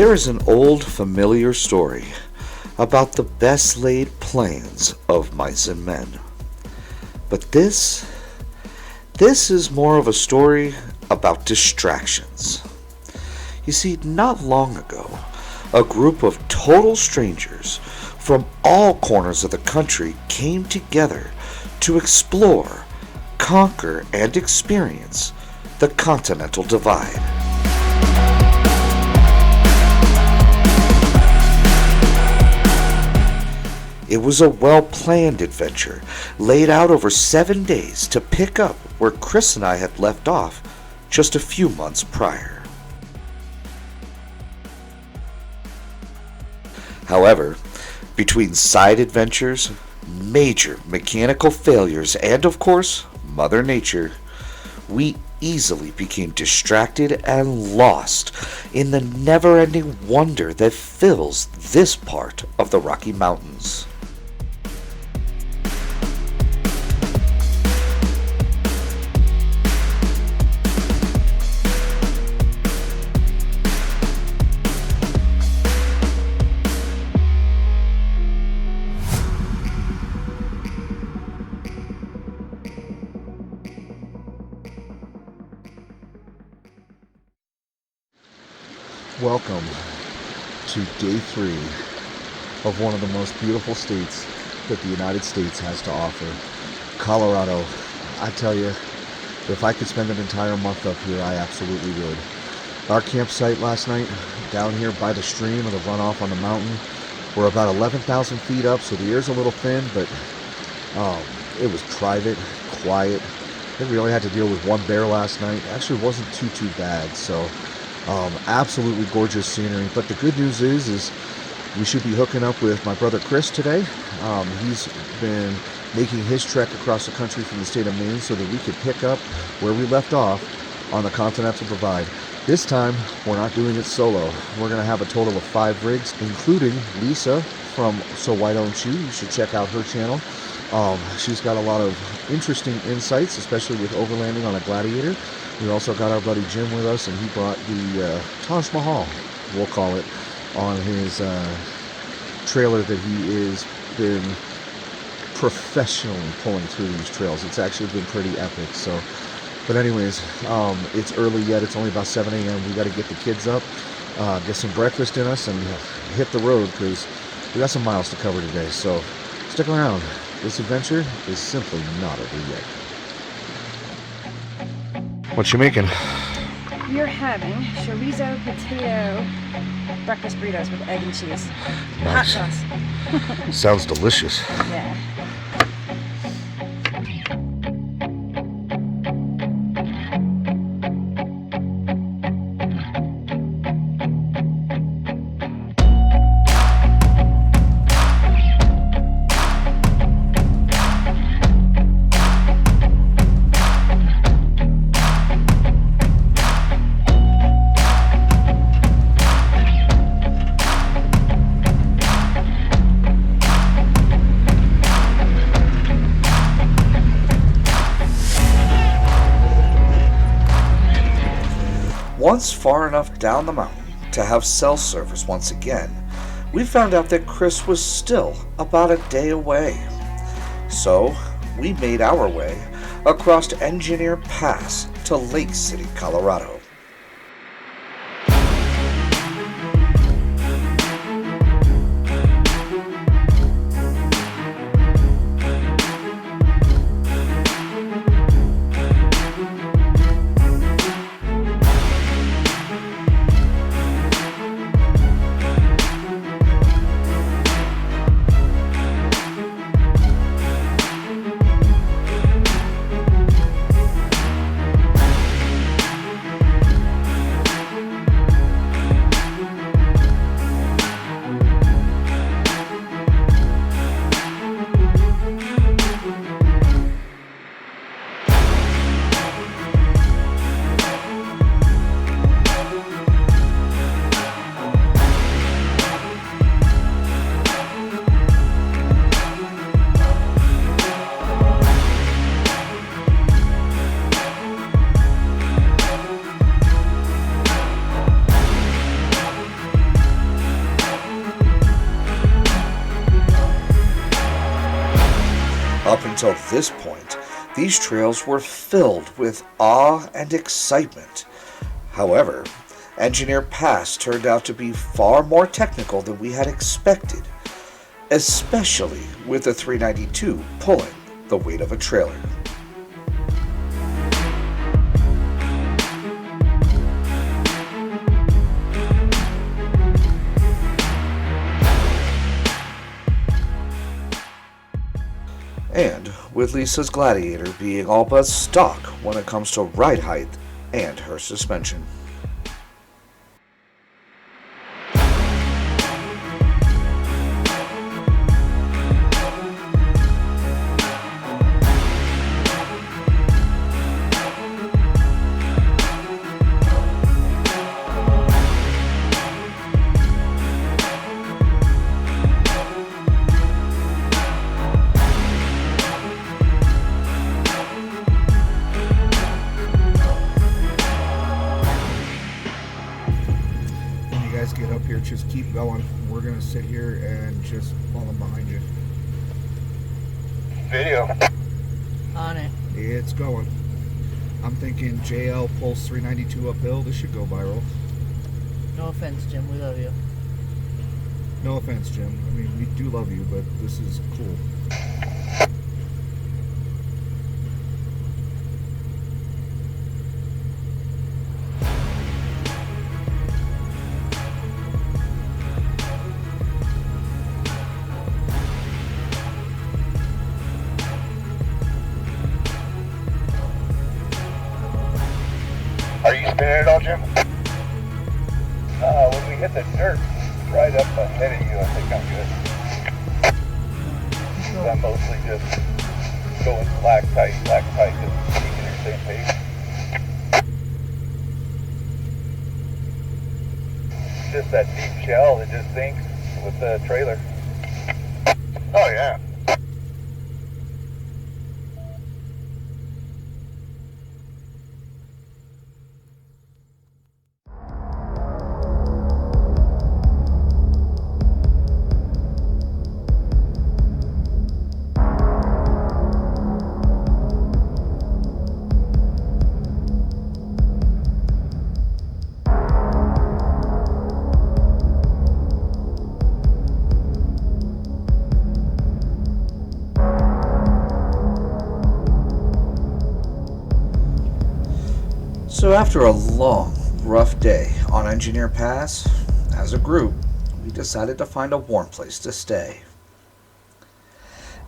There is an old familiar story about the best laid plans of mice and men. But this is more of a story about distractions. You see, not long ago, a group of total strangers from all corners of the country came together to explore, conquer, and experience the Continental Divide. It was a well-planned adventure, laid out over 7 days to pick up where Chris and I had left off just a few months prior. However, between side adventures, major mechanical failures, and of course, Mother Nature, we easily became distracted and lost in the never-ending wonder that fills this part of the Rocky Mountains. Welcome to day 3 of one of the most beautiful states that the United States has to offer, Colorado. I tell you, if I could spend an entire month up here, I absolutely would. Our campsite last night, down here by the stream of the runoff on the mountain, we're about 11,000 feet up, so the air's a little thin, but it was private, quiet. I think we only had to deal with one bear last night. Actually, it wasn't too bad, so absolutely gorgeous scenery. But the good news is we should be hooking up with my brother Chris today. He's been making his trek across the country from the state of Maine so that we could pick up where we left off on the Continental Divide. This time, we're not doing it solo. We're going to have a total of 5 rigs, including Lisa from So Why Don't You? You should check out her channel. She's got a lot of interesting insights, especially with overlanding on a Gladiator. We also got our buddy Jim with us, and he brought the Taj Mahal, we'll call it, on his trailer that he has been professionally pulling through these trails. It's actually been pretty epic. So, but anyways, it's early yet. It's only about 7 a.m. We got to get the kids up, get some breakfast in us, and hit the road because we got some miles to cover today. So stick around. This adventure is simply not over yet. What you making? We're having chorizo potato breakfast burritos with egg and cheese. Nice. Hot sauce. Sounds delicious. Yeah. Once far enough down the mountain to have cell service once again, we found out that Chris was still about a day away. So we made our way across Engineer Pass to Lake City, Colorado. Up until this point, these trails were filled with awe and excitement. However, Engineer Pass turned out to be far more technical than we had expected, especially with the 392 pulling the weight of a trailer. And with Lisa's Gladiator being all but stock when it comes to ride height and her suspension. Get up here, just keep going. We're gonna sit here and just follow behind you. Video. On it. It's going. I'm thinking JL pulls 392 uphill. This should go viral. No offense, Jim. We love you. No offense, Jim. I mean, we do love you, but this is cool. Are you spinning it all, Jim? When we hit the dirt right up ahead of you, I think I'm good. I'm mostly just going black tight, just keeping your same pace. Just that deep shell that just sinks with the trailer. Oh yeah. So after a long, rough day on Engineer Pass, as a group, we decided to find a warm place to stay.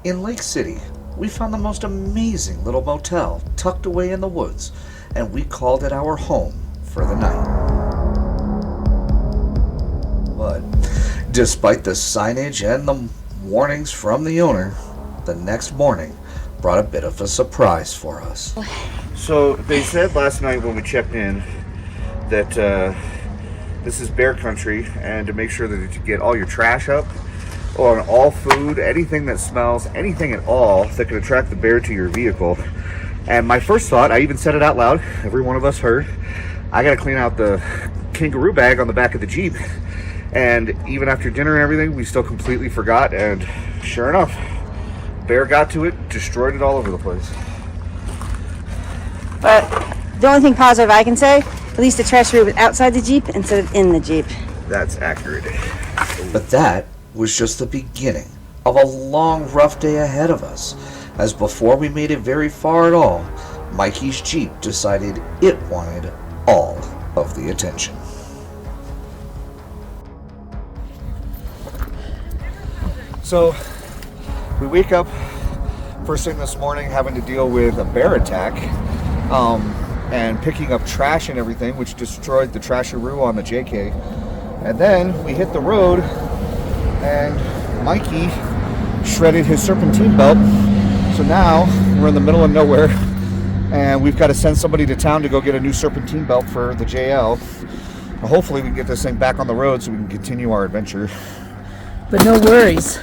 In Lake City, we found the most amazing little motel tucked away in the woods, and we called it our home for the night. But despite the signage and the warnings from the owner, the next morning brought a bit of a surprise for us. So they said last night when we checked in that this is bear country, and to make sure that you get all your trash up on all food, anything that smells, anything at all that could attract the bear to your vehicle. And my first thought, I even said it out loud, every one of us heard, I gotta clean out the kangaroo bag on the back of the Jeep. And even after dinner and everything, we still completely forgot, and sure enough, bear got to it, destroyed it all over the place. But the only thing positive I can say, at least the trash room was outside the Jeep instead of in the Jeep. That's accurate. But that was just the beginning of a long, rough day ahead of us, as before we made it very far at all, Mikey's Jeep decided it wanted all of the attention. So, we wake up first thing this morning having to deal with a bear attack, and picking up trash and everything, which destroyed the trasheroo on the JK. And then we hit the road, and Mikey shredded his serpentine belt. So now we're in the middle of nowhere, and we've got to send somebody to town to go get a new serpentine belt for the JL. Hopefully we can get this thing back on the road so we can continue our adventure. But no worries,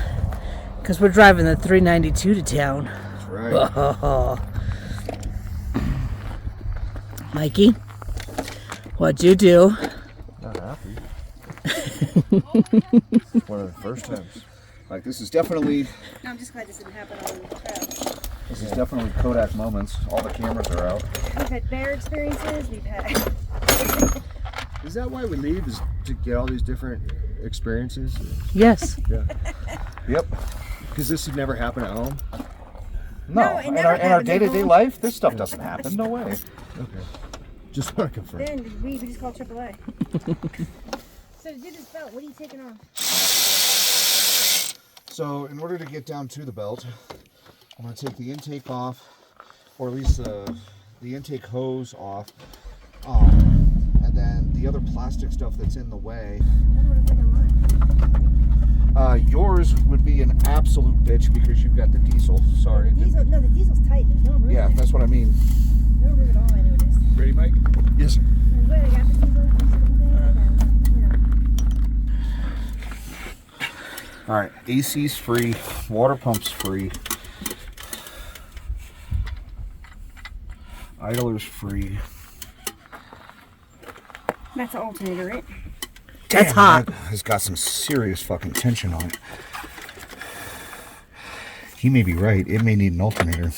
because we're driving the 392 to town. That's right. Mikey, what'd you do? Not happy. One of the first times. Like, this is definitely, No, I'm just glad this didn't happen on the trail. this is definitely Kodak moments. All the cameras are out. We've had bear experiences. We've had. Is that why we leave? Is to get all these different experiences? Yes. Yeah. Yep. Because this would never happen at home. No, it never in our happened at day-to-day home. life, this stuff doesn't happen. No way. Okay. Just want to confirm. Then we just called AAA. So to do this belt, what are you taking off? So in order to get down to the belt, I'm going to take the intake off, or at least the intake hose off, and then the other plastic stuff that's in the way. Yours would be an absolute bitch because you've got the diesel. Sorry. The diesel's tight. There's no room. Yeah, that's what I mean. No room at all, I noticed. Ready, Mike? Yes, sir. I'm glad I got the diesel for certain things, and, All right, AC's free, water pump's free, idler's free. That's an alternator, right? That's hot. That has got some serious fucking tension on it. He may be right. It may need an alternator.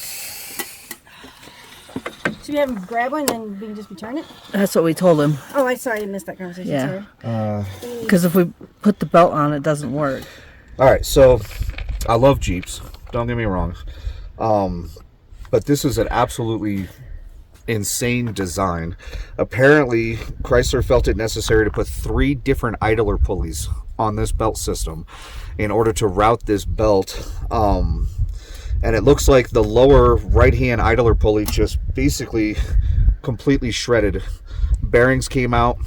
Should we have him grab one and we can just return it? That's what we told him. Oh, I sorry, I missed that conversation. Yeah. Sorry. Because if we put the belt on, it doesn't work. All right, so I love Jeeps. Don't get me wrong. But this is an absolutely insane design. Apparently, Chrysler felt it necessary to put 3 different idler pulleys on this belt system in order to route this belt. And it looks like the lower right-hand idler pulley just basically completely shredded. Bearings came out,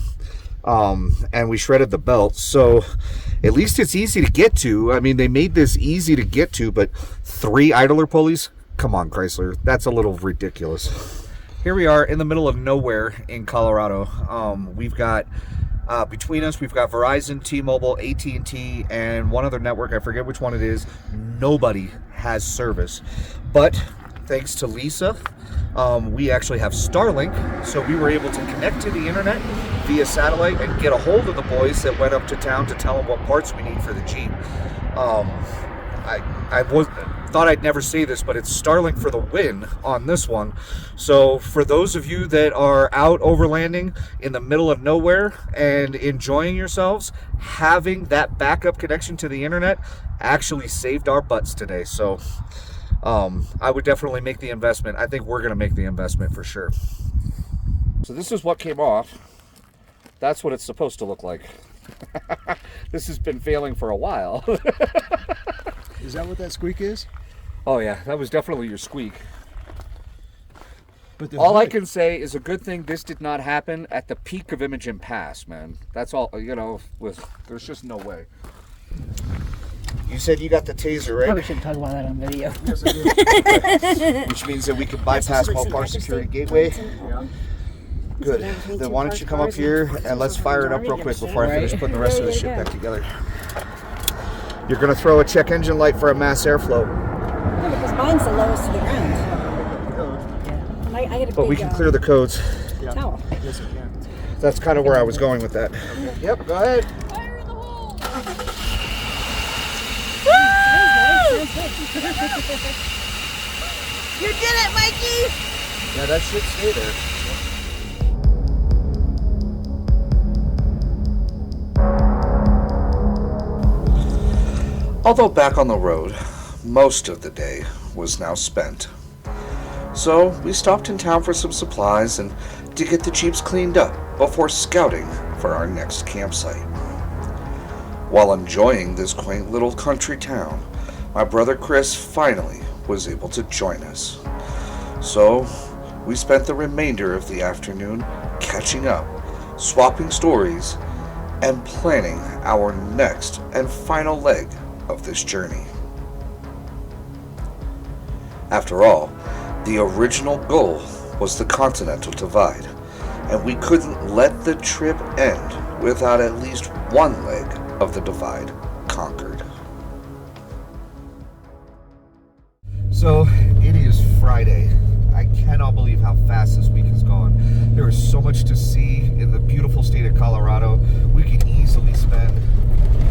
and we shredded the belt. So at least it's easy to get to. I mean, they made this easy to get to, but 3 idler pulleys? Come on, Chrysler. That's a little ridiculous. Here we are in the middle of nowhere in Colorado. We've got, between us, we've got Verizon, T-Mobile, AT&T, and one other network. I forget which one it is. Nobody has service. But thanks to Lisa, we actually have Starlink, so we were able to connect to the internet via satellite and get a hold of the boys that went up to town to tell them what parts we need for the Jeep. I thought I'd never say this, but it's Starlink for the win on this one. So for those of you that are out overlanding in the middle of nowhere and enjoying yourselves, having that backup connection to the internet actually saved our butts today. So I would definitely make the investment. I think we're going to make the investment for sure. So this is what came off. That's what it's supposed to look like. This has been failing for a while. Is that what that squeak is? Oh yeah, that was definitely your squeak. But All I can say is a good thing this did not happen at the peak of Imogen Pass, man. That's all, you know, there's just no way. You said you got the taser, right? Probably shouldn't talk about that on video. Yes, I do. Which means that we can bypass Mopar Security Gateway. Yeah. Good. Then why don't you come up here and let's fire it up real quick before I finish putting the rest of the shit back together. You're going to throw a check engine light for a mass airflow. No, because mine's the lowest to the ground. I get a But big, we can clear the codes. towel. Yes, I can. That's kind of where I was going with that. Yep, go ahead. Fire in the hole! You did it, Mikey! Yeah, that should stay there. Although back on the road, most of the day was now spent. So we stopped in town for some supplies and to get the Jeeps cleaned up before scouting for our next campsite. While enjoying this quaint little country town, my brother Chris finally was able to join us. So we spent the remainder of the afternoon catching up, swapping stories, and planning our next and final leg of this journey. After all, the original goal was the Continental Divide, and we couldn't let the trip end without at least one leg of the divide conquered. So it is Friday. I cannot believe how fast this week has gone. There is so much to see in the beautiful state of Colorado. We could easily spend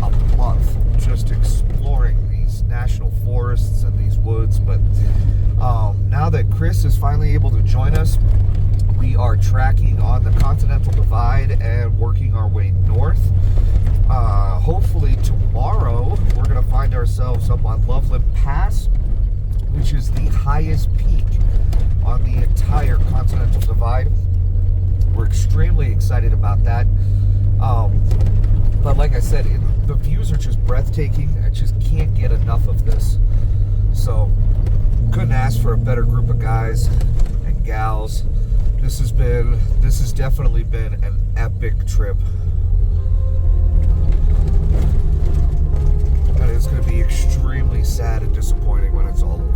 a month just exploring Chris is finally able to join us. We are tracking on the Continental Divide and working our way north. Hopefully tomorrow we're going to find ourselves up on Loveland Pass, which is the highest peak on the entire Continental Divide. We're extremely excited about that. But like I said, the views are just breathtaking. I just can't get enough of this. So couldn't ask for a better group of guys and gals. This has definitely been an epic trip. And it's going to be extremely sad and disappointing when it's all over.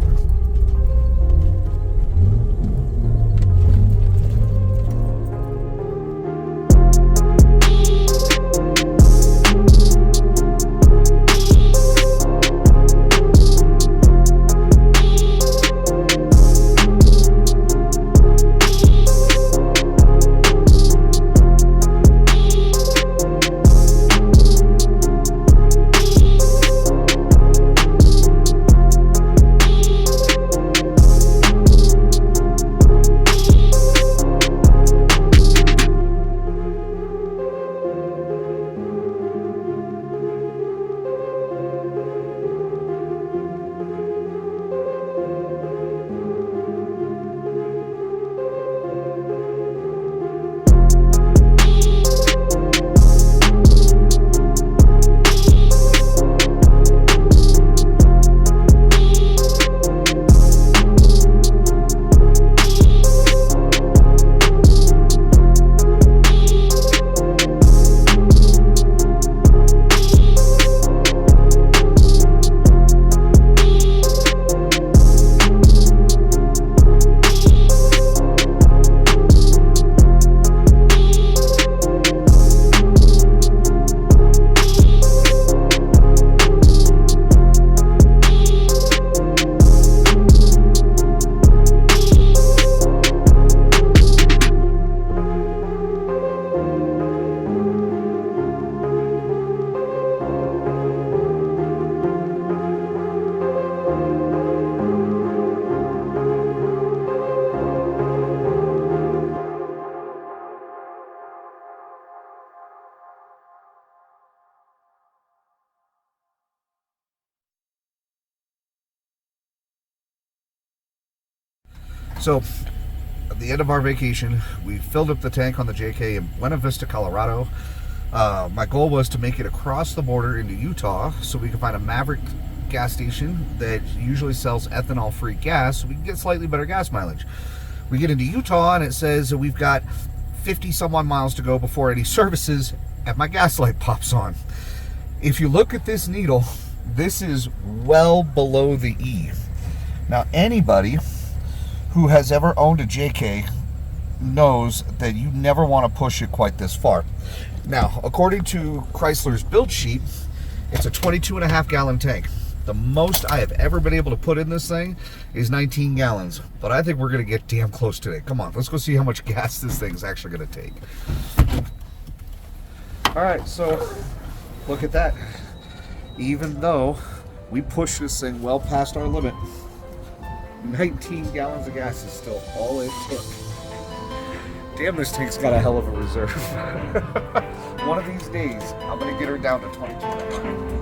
So, at the end of our vacation, we filled up the tank on the JK in Buena Vista, Colorado. My goal was to make it across the border into Utah so we could find a Maverick gas station that usually sells ethanol-free gas so we can get slightly better gas mileage. We get into Utah and it says that we've got 50 some odd miles to go before any services, and my gas light pops on. If you look at this needle, this is well below the E. Now, anybody who has ever owned a JK knows that you never want to push it quite this far. Now, according to Chrysler's build sheet, it's a 22.5 gallon tank. The most I have ever been able to put in this thing is 19 gallons, but I think we're going to get damn close today. Come on, let's go see how much gas this thing's actually going to take. All right, so look at that. Even though we pushed this thing well past our limit, 19 gallons of gas is still all it took. Damn, this tank's got a hell of a reserve. One of these days, I'm going to get her down to 22.